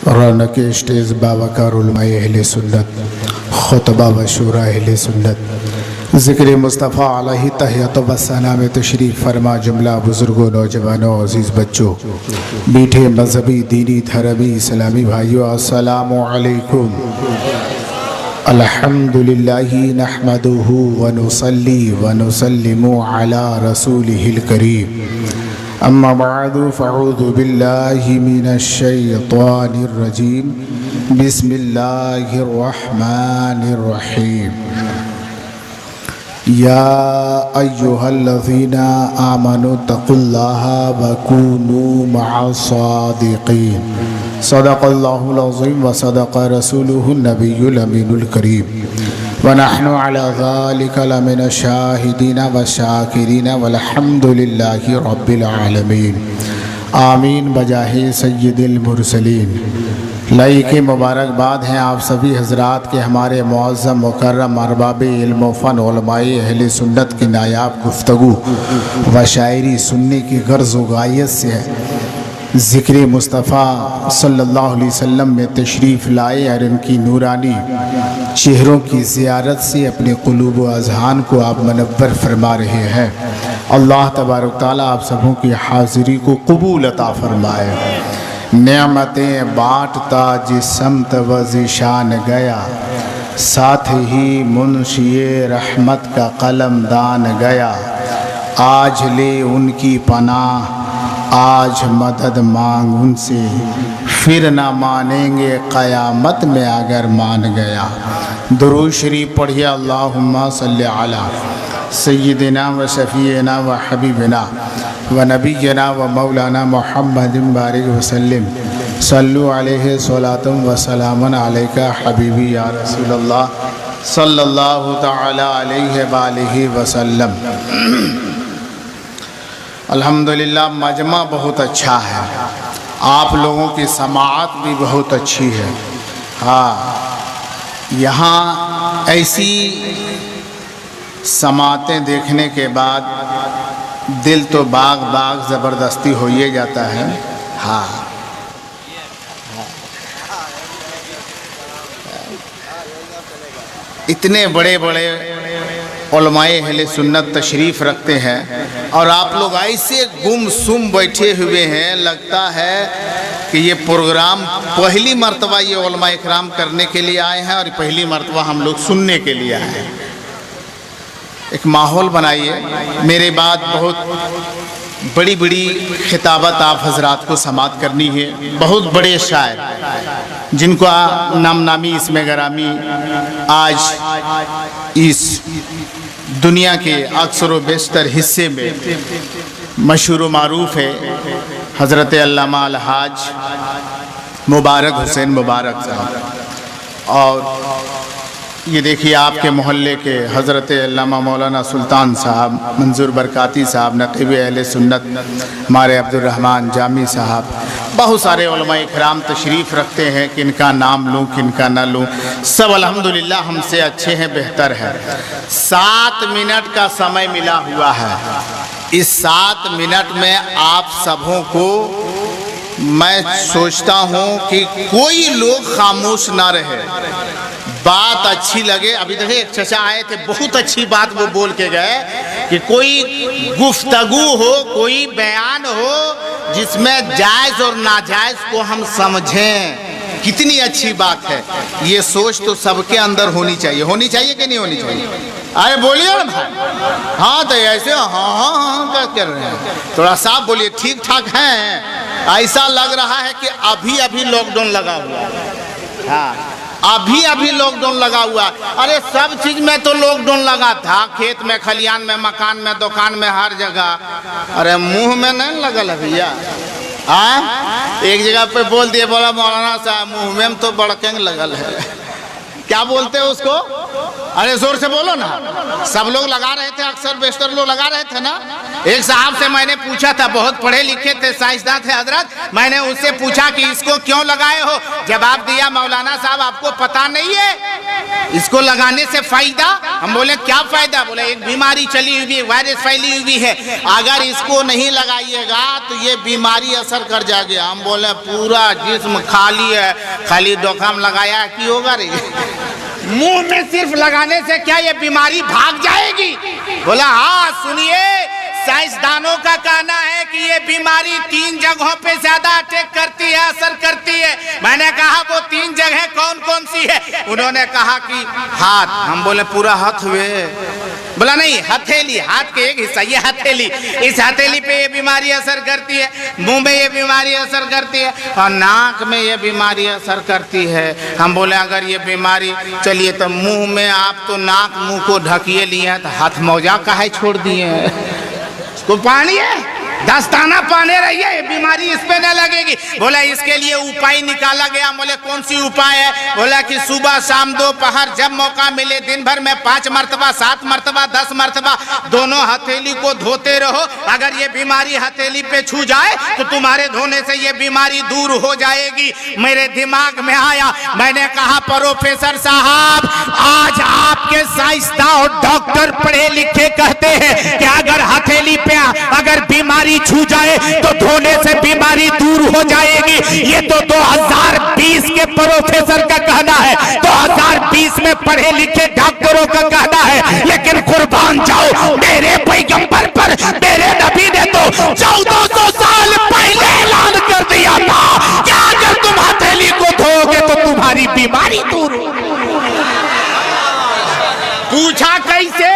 रौनक stage बावकार उलमाए अहले सुन्नत खुतबा व शूरा अहले सुन्नत ज़िक्र मुस्तफ़ा अलैहि तहियत व सलाम तशरीफ़ फरमा जुमला बुज़ुर्गों नौजवानों अज़ीज़ बच्चों मीठे मजहबी दीनी धर्मी इस्लामी भाइयों अस्सलामु अलैकुम। अल्हम्दुलिल्लाहि नहमदुहु व नुसल्ली व नुसल्लिमु अला रसूलिहिल करीम अम्मा बअदु फ़अऊज़ु बिल्लाहि मिनश शैतानिर रजीम बिस्मिल्लाहिर रहमानिर रहीम। या अय्युहल्लज़ीना आमनु तक़ुल्लाहा व कूनू मअस्सादिक़ीन। सदक़ल्लाहुल अज़ीम व सदक़ रसूलुहुन नबियुल अमीनुल करीम व नहनु अला ज़ालिका लमिनश शाहिदीन व शाकिरीन वल्हम्दुलिल्लाहि रब्बिल आलमीन। आमीन बजाहे सय्यिदिल मुरसलीन। लाइक़ मुबारकबाद हैं आप सभी हज़रात के हमारे मुअज़्ज़म मुकर्रम अरबाब इल्म व फ़न उलमाए अहले सुन्नत की नायाब गुफ्तगू व शायरी सुनने की गर्ज़ व गायत से ज़िक्र मुस्तफ़ा सल्लल्लाहु अलैहि वसल्लम में तशरीफ़ लाए और इनकी नूरानी चेहरों की ज़ियारत से अपने क़ुलूब व अज़हान को आप मनव्वर फरमा रहे हैं। अल्लाह तबारक तआला आप सबों की हाज़िरी को कबूल अता फ़रमाए। नेमतें बाँटता जिस समत व ज़िशान गया, साथ ही मुंशिए रहमत का कलमदान गया। आज ले उनकी पनाह, आज मदद मांग उनसे, फिर ना मानेंगे क़यामत में अगर मान गया। दुरूद शरीफ पढ़िए। अल्लाहुम्मा सल्लि अला सय्यिदिना व शफ़ीना व हबीबिना व नबीना व मौलाना मुहम्मदिन बारिक वसल्लम। सल्लु अलैहि सलातुम व सलामुन अलैका हबीबी या रसूलल्लाह सल्लल्लाहु तआला अलैहि व आलिहि वसल्लम। अल्हम्दुलिल्लाह मजमा बहुत अच्छा है, आप लोगों की समाअत भी बहुत अच्छी है। हाँ, यहाँ ऐसी समाअतें देखने के बाद दिल तो बाग बाग ज़बरदस्ती हो ही जाता है। हाँ, इतने बड़े बड़े उलमाए अहले सुन्नत तशरीफ़ रखते हैं और आप लोग ऐसे गुमसुम बैठे हुए हैं, लगता है कि ये प्रोग्राम पहली मर्तबा ये उलमाए इकराम करने के लिए आए हैं और पहली मर्तबा हम लोग सुनने के लिए आए हैं। एक माहौल बनाइए। मेरे बाद बहुत बड़ी बड़ी खिताबत आप हजरात को समात करनी है। बहुत बड़े शायर जिनको नाम नामी इसमें गरामी आज इस दुनिया के अक्सर व बेशतर हिस्से में मशहूर व मारूफ है, हज़रत अल्लामा अलहाज मुबारक हुसैन मुबारक साहब। और ये देखिए आपके मोहल्ले के हज़रत अल्लामा मौलाना सुल्तान साहब, मंजूर बरकाती साहब, नक़ीब अहले सुन्नत हमारे अब्दुर्रहमान जामी साहब, बहुत सारे उलमाए इकराम तशरीफ़ रखते हैं। किनका नाम लूँ किनका ना लूँ, सब अल्हम्दुलिल्लाह हमसे अच्छे हैं, बेहतर है। 7 मिनट का समय मिला हुआ है। इस 7 मिनट में आप सबों को मैं सोचता हूँ कि कोई लोग खामोश ना रहे, बात अच्छी लगे। अभी देखिए एक चचा आए थे, बहुत अच्छी बात वो बोल के गए कि कोई गुफ्तगू हो, कोई बयान हो जिसमें जायज़ और नाजायज़ को हम समझें। कितनी अच्छी बात है। ये सोच तो सबके अंदर होनी चाहिए। होनी चाहिए कि नहीं होनी चाहिए? अरे बोलिए ना भाई। हाँ तो ऐसे हाँ हाँ हाँ क्या कर रहे हैं, थोड़ा साफ बोलिए। ठीक ठाक हैं। ऐसा लग रहा है कि अभी अभी लॉकडाउन लगा हुआ है। हाँ, अभी अभी लॉकडाउन लगा हुआ। अरे सब चीज में तो लॉकडाउन लगा था, खेत में, खलियान में, मकान में, दुकान में, हर जगह। अरे मुंह में नहीं लगल है भैया। हाँ, एक जगह पे बोल दिए, बोला मौलाना साहब मुंह में तो बड़केंग लगल है। क्या बोलते हैं उसको? अरे जोर से बोलो ना। सब लोग लगा रहे थे, अक्सर बेशतर लोग लगा रहे थे ना। एक साहब से मैंने पूछा था, बहुत पढ़े लिखे थे, साइंसदान थे हजरत। मैंने उससे पूछा कि इसको क्यों लगाए हो? जवाब दिया, मौलाना साहब आपको पता नहीं है इसको लगाने से फायदा? हम बोले क्या फायदा? बोले एक बीमारी चली हुई, वायरस फैली हुई है, अगर इसको नहीं लगाइएगा तो ये बीमारी असर कर जाएगी। हम बोले पूरा जिस्म खाली है, खाली दोकाम लगाया कि होगा रे? मुंह में सिर्फ लगाने से क्या ये बीमारी भाग जाएगी? बोला हाँ सुनिए, साइंसदानों का कहना है कि ये बीमारी 3 जगहों पे ज्यादा अटैक करती है, असर करती है। मैंने कहा वो 3 जगह कौन कौन सी है? उन्होंने कहा कि हाथ। हम बोले पूरा हाथ हुए? बोला नहीं, हथेली, हाथ के एक हिस्सा, ये हथेली, इस हथेली पे ये बीमारी असर करती है, मुंह में ये बीमारी असर करती है, और नाक में ये बीमारी असर करती है। हम बोले अगर ये बीमारी, चलिए तो मुंह में आप तो नाक मुंह को ढकिए लिए, तो हाथ मौजा काहे छोड़ दिए? को पानी है, दस्ताना पाने रहिए, ये बीमारी इस पे न लगेगी। बोला इसके लिए उपाय निकाला गया। बोले कौन सी उपाय है? बोला कि सुबह शाम दोपहर जब मौका मिले दिन भर में 5 मरतबा 7 मरतबा 10 मरतबा दोनों हथेली को धोते रहो। अगर ये बीमारी हथेली पे छू जाए तो तुम्हारे धोने से ये बीमारी दूर हो जाएगी। मेरे दिमाग में आया, मैंने कहा प्रोफेसर साहब, आज आपके साइंसदान और डॉक्टर पढ़े लिखे कहते हैं कि अगर हथेली पे अगर बीमारी छू जाए तो धोने से बीमारी दूर हो जाएगी। ये तो 2020 के प्रोफेसर का कहना है, 2020 में पढ़े लिखे डॉक्टरों का कहना है। लेकिन कुर्बान जाओ मेरे पैगंबर पर, मेरे नबी ने तो 1400 साल पहले ऐलान कर दिया था कि अगर तुम हथेली को धोगे तो तुम्हारी बीमारी दूर हो। पूछा कैसे?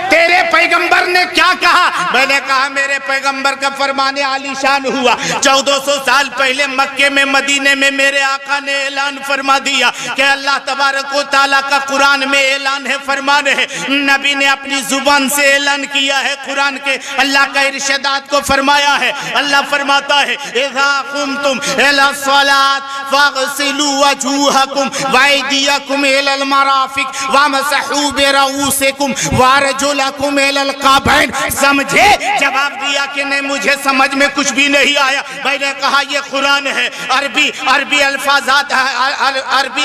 तेरे पैगंबर ने क्या कहा? मैंने कहा मेरे पैगंबर का फरमाने आलीशान हुआ। 1400 साल पहले मक्के में, मदीने में मेरे आका ने ऐलान फरमा दिया कि अल्लाह तबारक व तआला का कुरान में ऐलान है, फरमान है। नबी ने अपनी जुबान से ऐलान किया है कुरान के, अल्लाह का इरशादात को फरमाया है। अल्लाह फरमाता है इज़ा कुमतुम इला सलात फगसिलू वजूहकुम वअयदियकुम इलल मराफिक वमसहू बिरऊसिकुम वरजुल समझे? जवाब दिया कि नहीं, मुझे समझ में कुछ भी नहीं आया। मैंने कहा ये कुरान है, अरबी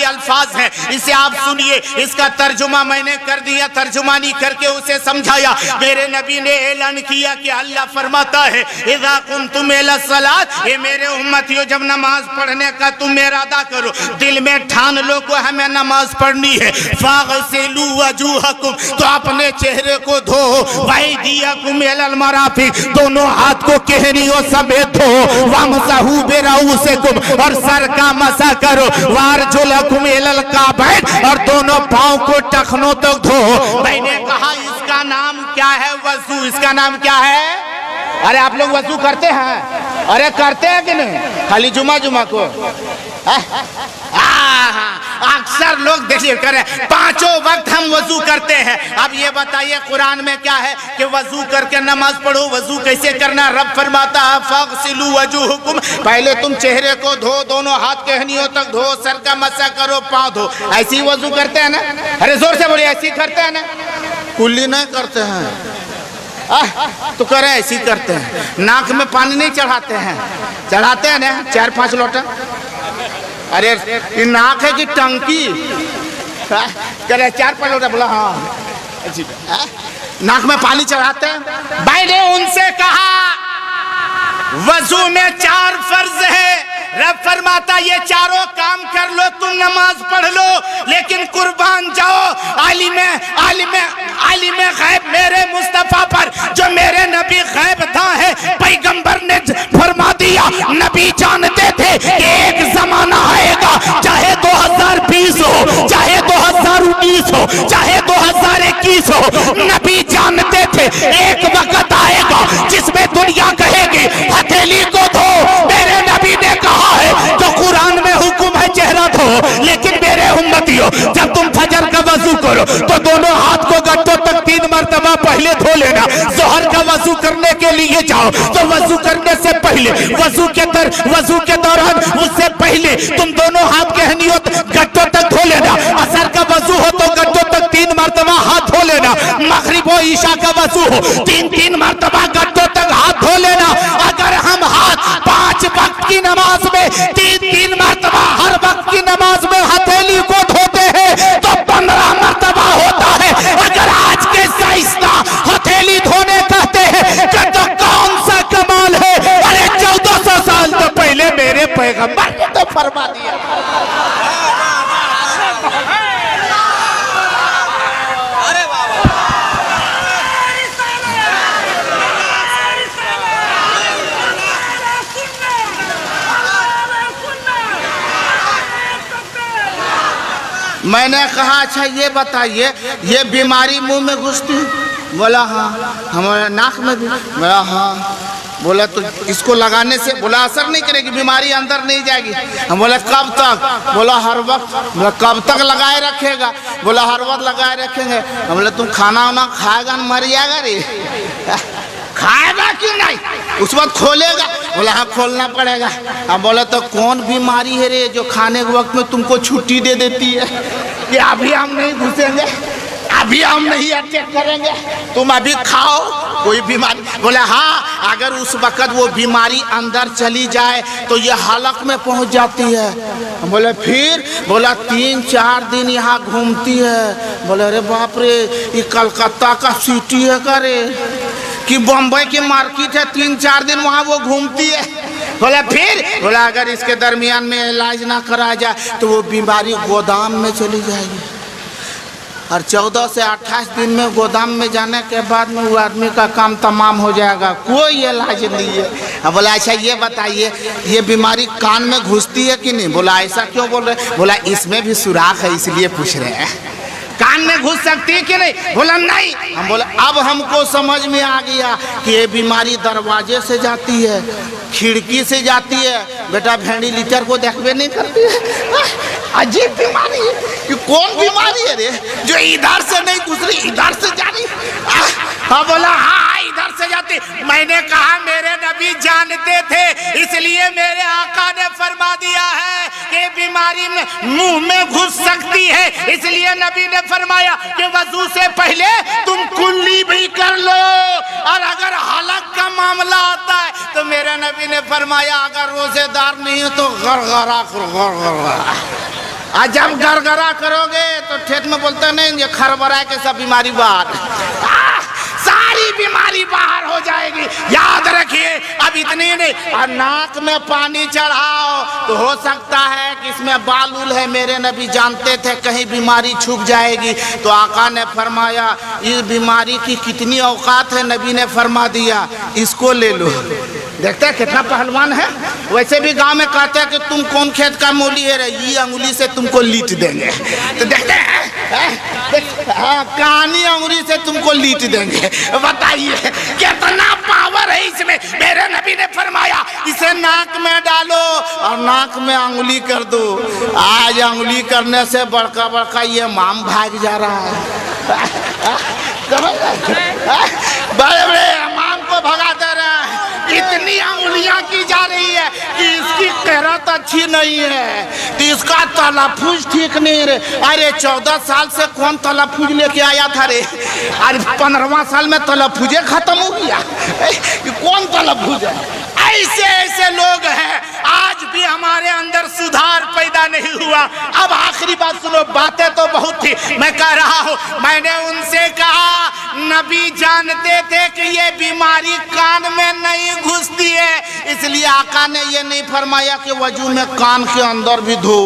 अल्फाज है, इसे आप सुनिए। इसका तर्जुमा मैंने कर दिया, तर्जुमानी करके उसे समझाया। मेरे नबी ने ऐलान किया कि अल्लाह फरमाता है इज़ा कुंतुम इला सलात, ये मेरे उम्मतियों जब नमाज पढ़ने का तुम इरादा करो, दिल में ठान लो को हमें नमाज पढ़नी है, फागसिलू वजूहकुम, तो अपने चेहरे को धो, वअयदियकुम इलल मराफिक, दोनों हाथ को केहनियों समेत धो, वमसहू बिरऊसिकुम, और सर का मसा करो, वारजुलकुम इलल काबैन, और दोनों पांव को टखनों तक धो। मैंने कहा इसका नाम क्या है? वजू। इसका नाम क्या है? अरे आप लोग वजू करते हैं? अरे करते हैं कि नहीं? खाली जुमा को अक्सर लोग देखिए करें, 5 वक्त हम वजू करते हैं। अब ये बताइए कुरान में क्या है कि वजू करके नमाज पढ़ो? वजू कैसे करना? रब फरमाता है फगसिलू वजूहकुम, पहले तुम चेहरे को धो, दोनों हाथ केहनियों तक धो, सर का मसा करो, पाँव धो। ऐसी वजू करते हैं ना? अरे जोर से बोलिए, ऐसी करते हैं ना? कुल्ली नहीं करते हैं तो करे ऐसी करते हैं। नाक में पानी नहीं चढ़ाते हैं? चढ़ाते हैं ना 4-5 लोटा। अरे ये नाक है कि टंकी? करे 4-5 लोटा। बोला हाँ, नाक में पानी चढ़ाते हैं। भाई ने उनसे कहा वजू में 4 फर्ज है। रब फरमाता ये चारों काम कर लो, तुम नमाज पढ़ लो। लेकिन कुर्बान जाओ आलिम गैब मेरे मुस्तफा पर, जो मेरे नबी गैब था है। पैगंबर ने फरमा दिया, नबी जानते थे कि एक जमाना आएगा, चाहे 2020 हो, चाहे 2019 हो, चाहे 2021 हो, नबी जानते थे एक वक्त आएगा जिसमें दुनिया कहेगी हथेली को धो। मेरे नबी ने कहा है तो कुरान में हुक्म है चेहरा धो, लेकिन मेरे उम्मतियों जब तुम फजर का वजू करो तो दोनों हाथ को गट्टों तक 3 मरतबा पहले धो लेना। जोहर का वजू करने के लिए जाओ तो वजू करने से पहले, वजू के दौरान, उससे पहले तुम दोनों हाथ केहनियों गट्टों तक धो लेना। असर का वजू हो तो गट्टों तक 3 मरतबा मर्तबा हाथ धो लेना। मगरिब व ईशा का वजू हो 3-3 मर्तबा गड्ढों तक हाथ धो लेना। अगर हम हाथ 5 वक्त की नमाज में 3-3 मर्तबा हर वक्त की नमाज में हथेली को धोते हैं तो 15 मर्तबा होता है। अगर आज के साइंसदा हथेली धोने कहते हैं तो कौन सा कमाल है। अरे 1400 साल तो पहले मेरे पैगंबर ने तो फरमा दिया। मैंने कहा अच्छा ये बताइए ये बीमारी मुंह में घुसती? बोला हाँ। हमारे नाक में भी? बोला हाँ। बोला तो इसको लगाने से बोला असर नहीं करेगी, बीमारी अंदर नहीं जाएगी? हम बोले कब तक? बोला हर वक्त। बोला कब तक लगाए रखेगा? बोला हर वक्त लगाए रखेंगे। हम बोले तुम खाना वाना खाएगा मर जाएगा रे? खाएगा कि नहीं? उस वक्त खोलेगा? बोला हाँ खोलना पड़ेगा। हम बोला तो कौन बीमारी है रे जो खाने के वक्त में तुमको छुट्टी दे देती है कि अभी हम नहीं घुसेंगे, अभी हम नहीं अटैक करेंगे, तुम अभी खाओ कोई बीमारी? बोला हाँ अगर उस वक्त वो बीमारी अंदर चली जाए तो ये हलक में पहुंच जाती है। हम बोले फिर? बोला 3-4 दिन यहाँ घूमती है। बोले अरे बाप रे ये कलकत्ता का सिटी है करे कि बम्बई की मार्केट है, 3-4 दिन वहाँ वो घूमती है। बोला फिर? बोला अगर इसके दरमियान में इलाज ना कराया जाए तो वो बीमारी गोदाम में चली जाएगी और 14 से 28 दिन में गोदाम में जाने के बाद में वो आदमी का काम तमाम हो जाएगा, कोई इलाज नहीं है। अब बोला अच्छा ये बताइए ये बीमारी कान में घुसती है कि नहीं? बोला ऐसा क्यों बोल रहे? बोला इसमें भी सुराख है इसलिए पूछ रहे हैं, कान में घुस सकती है कि नहीं? बोला नहीं। हम बोला अब हमको समझ में आ गया कि ये बीमारी दरवाजे से जाती है, खिड़की से जाती है। बेटा भेड़ी लीटर को देखबे नहीं करती है। अजीब बीमारी है। ये कौन बीमारी है रे जो इधर से नहीं घुस रही इधर से जा रही? हाँ बोला हाँ इधर से जाती। मैंने कहा मेरे नबी जानते थे इसलिए मेरे आका ने फरमा दिया है कि बीमारी में मुंह में घुस सकती है, इसलिए नबी ने फरमाया कि वजू से पहले तुम कुल्ली भी कर लो। और अगर हलक का मामला आता है तो मेरे नबी ने फरमाया अगर रोजेदार नहीं हो तो गरगरा करो, गरगरा। आज जब गरगरा करोगे तो ठेठ में बोलते नहीं ये खरबरा के सब बीमारी बाहर, सारी बीमारी बाहर हो जाएगी। याद रखिए अब इतनी नहीं, और नाक में पानी चढ़ाओ तो हो सकता है कि इसमें बालूल है। मेरे नबी जानते थे कहीं बीमारी छुप जाएगी तो आका ने फरमाया इस बीमारी की कितनी औकात है, नबी ने फरमा दिया इसको ले लो। देखते हैं कितना पहलवान है। वैसे भी गांव में कहते हैं कि तुम कौन खेत का मूली है रे, ये अंगुली से तुमको लीट देंगे। तो देखते हैं कहानी अंगुली से तुमको लीट देंगे। बताइए कितना पावर है इसमें। मेरे नबी ने फरमाया इसे नाक में डालो और नाक में अंगुली कर दो। आज अंगुली करने से बड़का बड़का ये माम भाग जा रहा है। बड़े बड़े माम को भगा दे रहे हैं। इतनी अंगुलियां की जा रही है कि इसकी किरात अच्छी नहीं है तो इसका तलफुज ठीक नहीं रे। अरे 14 साल से कौन तलफुज लेके आया था रे? अरे 15वां साल में तलफुजे खत्म हो गया। कौन तलफुज है? ऐसे ऐसे लोग हैं आज भी हमारे अंदर सुधार पैदा नहीं हुआ। अब आखिरी बात सुनो, बातें तो बहुत थी, मैं कह रहा हूँ मैंने उनसे कहा नबी जानते थे कि ये बीमारी कान में नहीं घुसती है, इसलिए आका ने ये नहीं फरमाया कि वजू में कान के अंदर भी धो।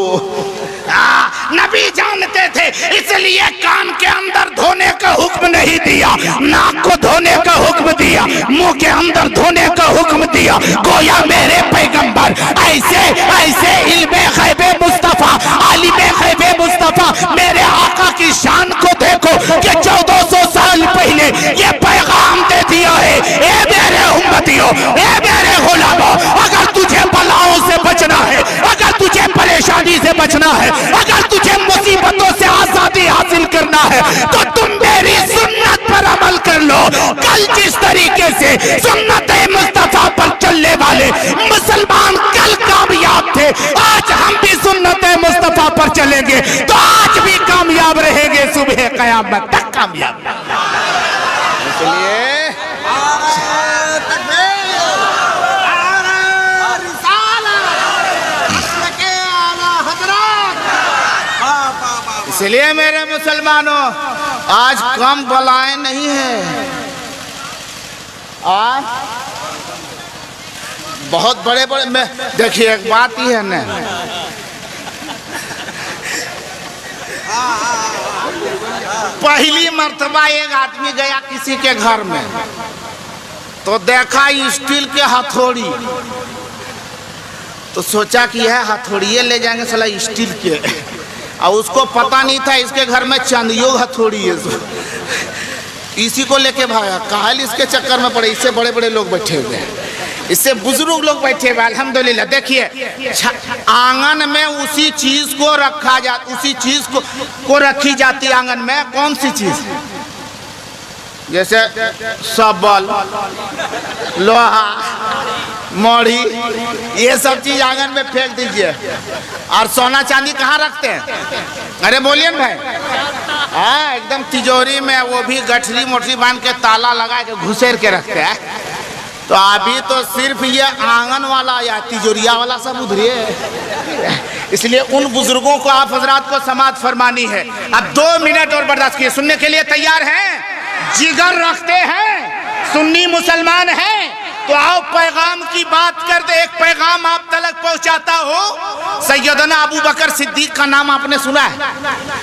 नबी जानते थे इसलिए कान के अंदर धोने का हुक्म नहीं दिया, नाक को धोने का हुक्म दिया, मुंह के अंदर धोने का हुक्म दिया। गोया मेरे पैगंबर ऐसे ऐसे इल्मे गैबे मुस्तफा, आलिमे गैबे मुस्तफा, मेरे आका की शान को देखो कि 1400 साल पहले ये पैगाम दे दिया है। ए मेरे उम्मतियों, ए मेरे गुलामों, अगर तुझे बलाओं से बचना है, अगर तुझे परेशानी से बचना है, अगर तुझे मुसीबतों से आजादी हासिल करना है तो तुम मेरी सुन्नत पर अमल कर लो। कल जिस तरीके से सुन्नत मुस्तफा पर चलने वाले मुसलमान कल कामयाब थे, आज हम भी सुन्नत मुस्तफा पर चलेंगे तो आज भी कामयाब रहेंगे, सुबह क़यामत तक कामयाब। इसलिए इसलिए मेरे मुसलमानों, आज कम बलाएं नहीं है, आज बहुत बड़े बड़े में देखिए, एक बात ही है ना, पहली मर्तबा एक आदमी गया किसी के घर में, तो देखा स्टील के हथौड़ी, तो सोचा कि यह हथौड़िए ले जाएंगे साला स्टील के, और उसको पता नहीं था इसके घर में चांदियों हथौड़ी है, इसी को लेके भागा। काहल इसके चक्कर में पड़े, इससे बड़े बड़े लोग बैठे हुए हैं, इससे बुजुर्ग लोग बैठे हुए। अल्हम्दुलिल्लाह देखिए, आंगन में उसी चीज को रखा जाता, उसी चीज को रखी जाती आंगन में। कौन सी चीज? जैसे सबल, लोहा, मोड़ी, ये सब चीज आंगन में फेंक दीजिए। और सोना चांदी कहाँ रखते हैं? अरे बोलिए भाई, हाँ एकदम तिजोरी में, वो भी गठरी मोटरी बांध के ताला लगा के घुसेर के रखते हैं। तो अभी तो सिर्फ ये आंगन वाला या तिजोरिया वाला सब उधरिए। इसलिए उन बुजुर्गों को आप हजरात को समाअत फरमानी है। अब 2 मिनट और बर्दाश्त किए, सुनने के लिए तैयार हैं? जिगर रखते हैं, सुन्नी मुसलमान हैं, तो आओ पैगाम की बात कर दे। एक पैगाम आप तक पहुंचाता हो। सैयदना अबू बकर सिद्दीक का नाम आपने सुना है?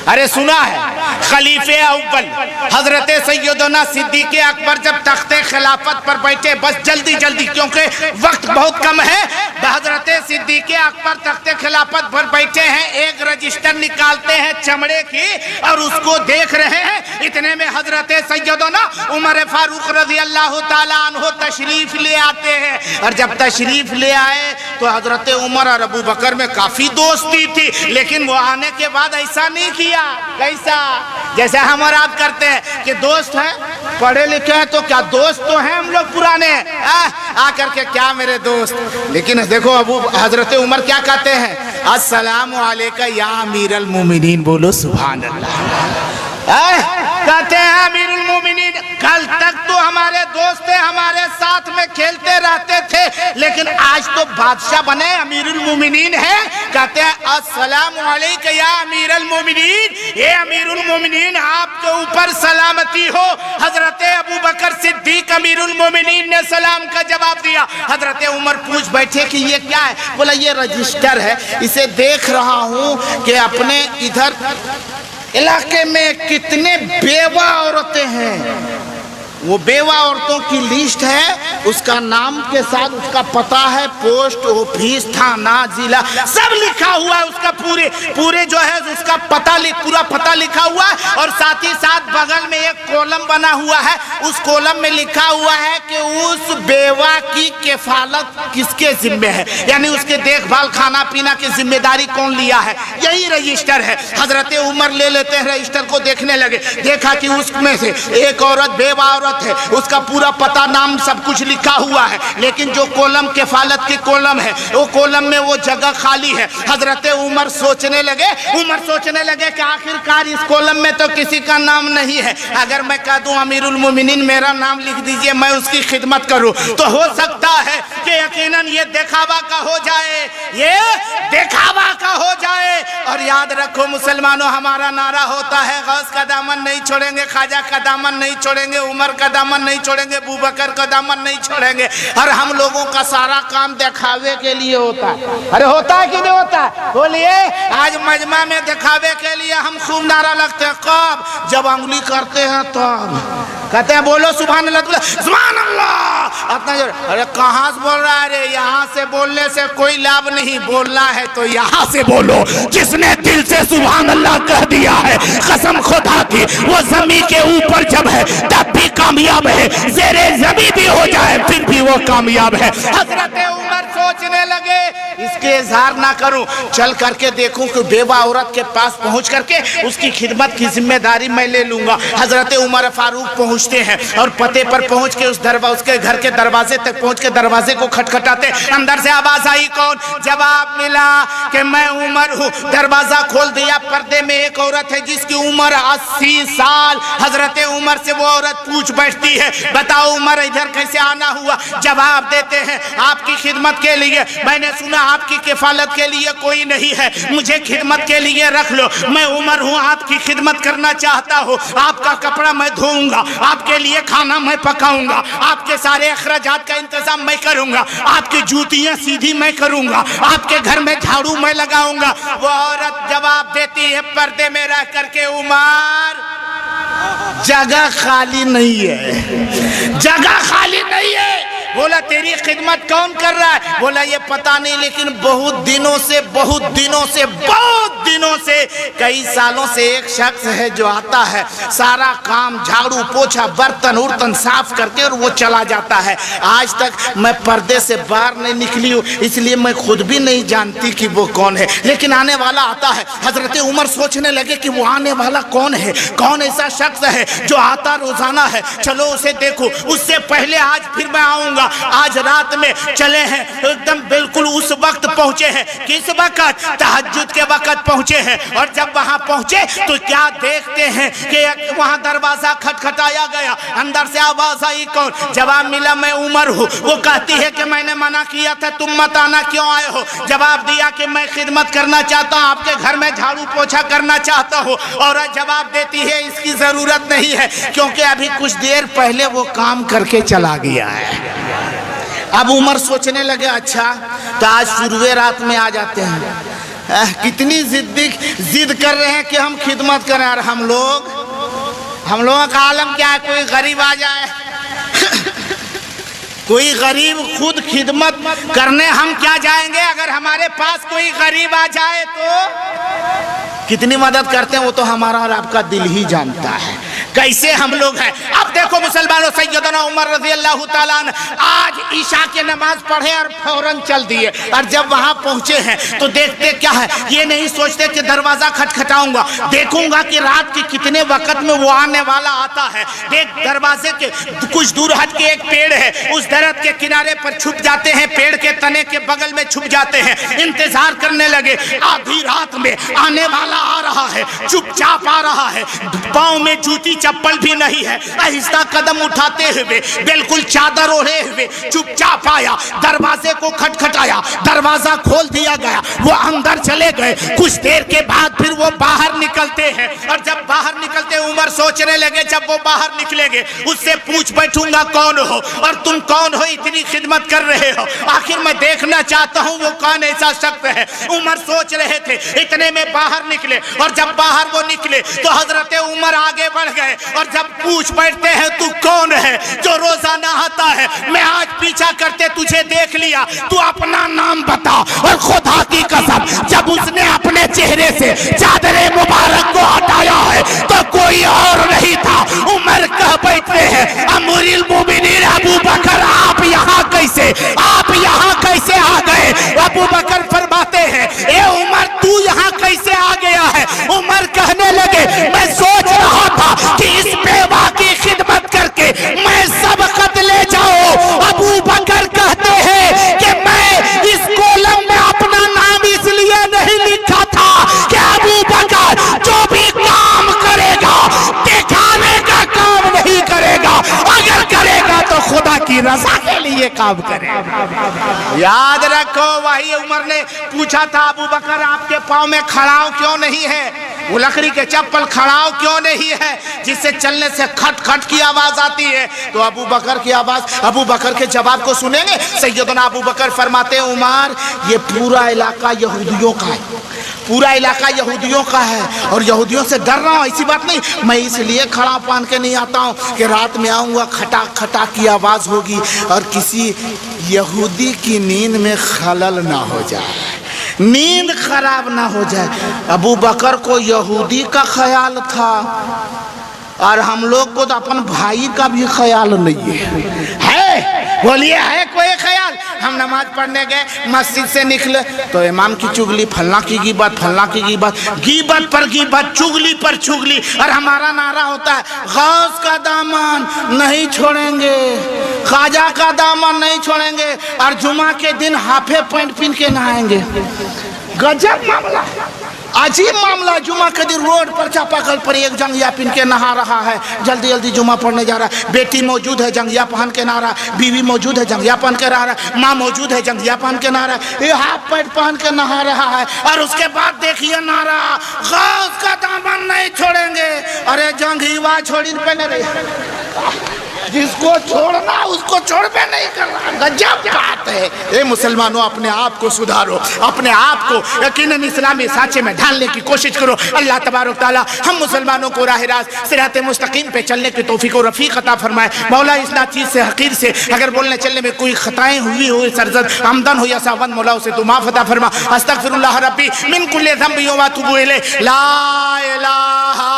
अरे सुना है। खलीफे अव्वल हजरत सैयदना सिद्दीक अकबर जब तख्ते खिलाफत पर बैठे, बस जल्दी जल्दी क्योंकि वक्त बहुत कम है, हजरत सिद्दीक अकबर तख्ते खिलाफत पर बैठे हैं, एक रजिस्टर निकालते हैं चमड़े की और उसको देख रहे हैं। इतने में हजरत सैयदना उमर फारूक रज़ी अल्लाह ताला अन्हु तशरीफ ले आते हैं। और जब तशरीफ ले आए तो हजरत उमर और अबू बकर में काफी दोस्ती थी, लेकिन वो आने के बाद ऐसा नहीं किया। कैसा? जैसे हम और आप करते हैं कि दोस्त हैं, पढ़े लिखे हैं, तो क्या दोस्त तो हैं हम लोग पुराने, आकर के क्या मेरे दोस्त। लेकिन देखो अबू हजरत उमर क्या कहते हैं? अस्सलामु अलैका या अमीरुल मोमिनीन। बोलो सुभान अल्लाह। कहते हैं अमीरुल मोमिनीन, कल तक तो हमारे दोस्त थे, हमारे साथ में खेलते रहते थे, लेकिन आज तो बादशाह बने, अमीरुल मोमिनीन है। कहते हैं अस्सलामु अलैका या अमीरुल मोमिनीन, ये अमीरुल मोमिनीन आपके ऊपर सलामती हो। हजरत अबू बकर सिद्दीक अमीरुल मोमिनीन ने सलाम का जवाब दिया। हजरत उमर पूछ बैठे कि ये क्या है? बोला ये रजिस्टर है, इसे देख रहा हूँ कि अपने इधर इलाके में कितने बेवा औरतें हैं, वो बेवा औरतों की लिस्ट है, उसका नाम के साथ उसका पता है, पोस्ट ऑफिस, थाना, जिला सब लिखा हुआ है, उसका पूरे जो है उसका पता पूरा पता लिखा हुआ है। और साथ ही साथ बगल में एक कॉलम बना हुआ है, उस कॉलम में लिखा हुआ है कि उस बेवा की किफालत किसके जिम्मे है, यानी उसके देखभाल खाना पीना की जिम्मेदारी कौन लिया है। यही रजिस्टर है। हजरत उमर ले लेते हैं रजिस्टर को, देखने लगे, देखा कि उसमें से एक औरत बेवा औरत है, उसका पूरा पता नाम सब कुछ लिखा हुआ है, लेकिन जो कॉलम किफालत की कॉलम है, वो कॉलम में वो जगह खाली है। हजरत उमर सोचने लगे कि आखिरकार इस कॉलम में तो किसी का नाम नहीं है, अगर मैं कह दूं अमीरुल मोमिनीन मेरा नाम लिख दीजिए, मैं उसकी खिदमत करूं, तो हो सकता है कि यकीनन ये दिखावा का हो जाए, ये दिखावा का हो जाए। और याद रखो मुसलमानों, हमारा नारा होता है गौस का दामन नहीं छोड़ेंगे, ख्वाजा का दामन नहीं छोड़ेंगे, उमर का दामन नहीं छोड़ेंगे, अबू बकर का दामन नहीं छोड़ेंगे। और हम लोगों का सारा काम दिखावे के लिए होता है। अरे होता है कि नहीं होता है? बोलिए। आज मजमा में दिखावे के लिए हम खूब नारा लगते हैं, कब? जब उंगली करते हैं तब कहते हैं बोलो सुभान अल्लाह, सुभान अल्लाह अपना जोर। अरे कहाँ से बोल रहा है? अरे यहाँ से बोलने से कोई लाभ नहीं, बोलना है तो यहाँ से बोलो। जिसने दिल से सुभान अल्लाह कह दिया है, कसम खुदा की, वो जमीन के ऊपर जब है तब भी कामयाब है, ज़ेरे ज़मीन भी हो जाए फिर भी वो कामयाब है। हजरत उमर सोचने लगे इसके इजहार ना करूं, चल करके देखूं कि बेवा औरत के पास पहुंच करके उसकी खिदमत की जिम्मेदारी मैं ले लूंगा। हजरत उमर फारूक पहुंचते हैं और पते पर पहुंच के उसके घर के दरवाजे तक पहुंच के दरवाजे को खटखटाते। अंदर से आवाज आई, कौन? जवाब मिला कि मैं उमर हूँ। दरवाजा खोल दिया, पर्दे में एक औरत है जिसकी उम्र 80 साल। हजरत उमर से वो औरत पूछ बैठती है, बताओ उमर इधर कैसे आना हुआ? जवाब देते हैं, आपकी खिदमत के लिए, मैंने सुना आपकी किफालत के लिए कोई नहीं है, मुझे खिदमत के लिए रख लो। मैं उमर हूँ, आपकी खिदमत करना चाहता हूँ। आपका कपड़ा मैं धोऊंगा, आपके लिए खाना मैं पकाऊंगा, आपके सारे अखराजात का इंतजाम मैं करूंगा, आपकी जूतियां सीधी मैं करूंगा, आपके घर में झाड़ू मैं लगाऊंगा। वो औरत जवाब देती है पर्दे में रह करके, उमर जगह खाली नहीं है, जगह खाली नहीं है। बोला तेरी खिदमत कौन कर रहा है? बोला ये पता नहीं, लेकिन बहुत दिनों से कई सालों से एक शख्स है जो आता है, सारा काम झाड़ू पोछा बर्तन उर्तन साफ करके और वो चला जाता है। आज तक मैं पर्दे से बाहर नहीं निकली हूँ, इसलिए मैं खुद भी नहीं जानती कि वो कौन है, लेकिन आने वाला आता है। हजरत उमर सोचने लगे कि वो आने वाला कौन है, कौन ऐसा शख्स है जो आता रोजाना है, चलो उसे देखो। उससे पहले आज फिर मैं आऊंगा। आज रात में चले हैं, एकदम बिल्कुल उस वक्त पहुंचे हैं। किस वक्त? तहज्जुद के वक्त पहुंचे हैं। और जब वहां पहुंचे तो क्या देखते हैं कि वहां दरवाजा खटखटाया गया। अंदर से आवाज आई, कौन? जवाब मिला, मैं उमर हूँ। वो कहती है कि मैंने मना किया था, तुम मत आना, क्यों आए हो? जवाब दिया कि मैं खिदमत करना चाहता हूँ, आपके घर में झाड़ू पोछा करना चाहता हूँ। और जवाब देती है इसकी जरूरत नहीं है, क्योंकि अभी कुछ देर पहले वो काम करके चला गया है। अब उमर सोचने लगे, अच्छा तो आज शुरुए रात में आ जाते हैं। कितनी जिद कर रहे हैं कि हम खिदमत करें, और हम लोगों का आलम क्या है? कोई गरीब आ जाए कोई गरीब खुद खिदमत करने हम क्या जाएंगे? अगर हमारे पास कोई गरीब आ जाए तो कितनी मदद करते हैं वो तो हमारा और आपका दिल ही जानता है कैसे हम लोग हैं। अब देखो मुसलमानों, सैयदना उमर रज़ी अल्लाह ताला आज ईशा की नमाज पढ़े और फौरन चल दिए। और जब वहां पहुंचे हैं तो देखते क्या है, ये नहीं सोचते कि दरवाजा खटखटाऊंगा, देखूंगा कि रात के कितने वक्त में वो आने वाला आता है। देख, दरवाजे के कुछ दूर हट के एक पेड़ है, उस दरख्त के किनारे पर छुप जाते हैं, पेड़ के तने के बगल में छुप जाते हैं, इंतजार करने लगे। आधी रात में आने वाला आ रहा है, चुपचाप आ रहा है, पाँव में जूती चप्पल भी नहीं है, आहिस्ता कदम उठाते हुए, बिल्कुल चादर ओढ़े हुए चुपचाप आया, दरवाजे को खटखटाया, दरवाजा खोल दिया गया, वो अंदर चले गए। कुछ देर के बाद फिर वो बाहर निकलते हैं। और जब बाहर निकलते उमर सोचने लगे, जब वो बाहर निकलेंगे उससे पूछ बैठूंगा कौन हो और तुम कौन हो, इतनी खिदमत कर रहे हो, आखिर मैं देखना चाहता हूँ वो कौन ऐसा शख्स है। उमर सोच रहे थे, इतने में बाहर निकले। और जब बाहर वो निकले तो हजरत उमर आगे बढ़ गए और जब पूछ बैठते हैं तू कौन है जो रोजाना आता है, मैं आज पीछा करते तुझे देख लिया, तू अपना नाम बता। और खुदा की कसम, जब उसने अपने चेहरे से चादरे मुबारक को हटाया है तो कोई और नहीं था। उमर कह बैठते हैं, अमीरुल मोमिनीन अबू बकर, आप यहाँ कैसे आ गए? अबू बकर फरमाते हैं, ए उमर तू यहाँ कैसे आ गया है? उमर कहने लगे, मैं सोच रहा था कि इस बेवा की खिदमत करके मैं सबकत ले जाऊं। अबू बकर कहते हैं कि मैं इस कॉलम में अपना नाम इसलिए नहीं लिखा था कि अबू बकर जो भी काम करेगा दिखाने का काम नहीं करेगा, अगर करेगा तो खुदा की रजा के लिए काम करेगा। याद रखो, वही उमर ने पूछा था, अबू बकर आपके पाँव में खड़ाव क्यों नहीं है? वो लकड़ी के चप्पल खड़ाव क्यों नहीं है जिससे चलने से खट खट की आवाज आती है? तो अबू बकर की आवाज, अबू बकर के जवाब को सुनेंगे। सैयदना अबू बकर फरमाते हैं, उमर ये पूरा इलाका यहूदियों का है, पूरा इलाका यहूदियों का है और यहूदियों से डर रहा हूँ, ऐसी बात नहीं, मैं इसलिए खड़ा पहन के नहीं आता हूँ कि रात में आऊँगा खटाक खटाक की आवाज़ होगी और किसी यहूदी की नींद में खलल ना हो जाए, नींद खराब ना हो जाए। अबू बकर को यहूदी का ख्याल था और हम लोग को तो अपन भाई का भी ख्याल नहीं है। बोलिए, है कोई ख्याल? हम नमाज पढ़ने गए, मस्जिद से निकले तो इमाम की चुगली, फलना की गिबत, फलना की गिबत, गिबत पर गिबत, चुगली पर चुगली। और हमारा नारा होता है गौस का दामन नहीं छोड़ेंगे, ख्वाजा का दामन नहीं छोड़ेंगे, और जुमा के दिन हाफे पैंट पहन के नहाएंगे। गजब मामला, अजीब मामला। जुमा के दिन रोड पर चापाकल पर एक जंगिया पहन के नहा रहा है, जल्दी जल्दी जुमा पढ़ने जा रहा है। बेटी मौजूद है, जंगिया पहन के नहा रहा है। बीवी मौजूद है, जंगिया पहन के नहा रहा है। माँ मौजूद है, जंगिया पहन के नहा रहा है। ये हाफ पैंट पहन के नहा रहा है। और उसके बाद देखिए नारा गौस का दामन नहीं छोड़ेंगे। अरे जंघीवा छोड़ी पहने रही, जिसको छोड़ना उसको छोड़ पे नहीं करना। गजब बात है। ये मुसलमानों अपने आप को सुधारो, अपने आप को यकीनन इस्लामी सांचे में ढालने की कोशिश करो। अल्लाह तबारक तआला हम मुसलमानों को राह रास्त सिराते मुस्तकीम पे चलने की तौफीक और रफीक अता फरमाए। मौला इस नाचीज से हकीर से अगर बोलने चलने में कोई खताएं हुई हो, सरजद आमदन हो या सावन, मौला उसे तू माफ अता फरमा। अस्तगफिरुल्लाह रब्बी मिन कुल्लि ज़ंबि व अतूबु इलैह। ला इलाहा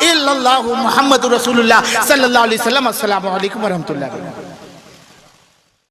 इल्लल्लाहु मुहम्मदुर रसूलुल्लाह सल्लल्लाहु अलैहि वसल्लम। अस्सलामु अलैकुम व रहमतुल्लाहि व बरकातहू।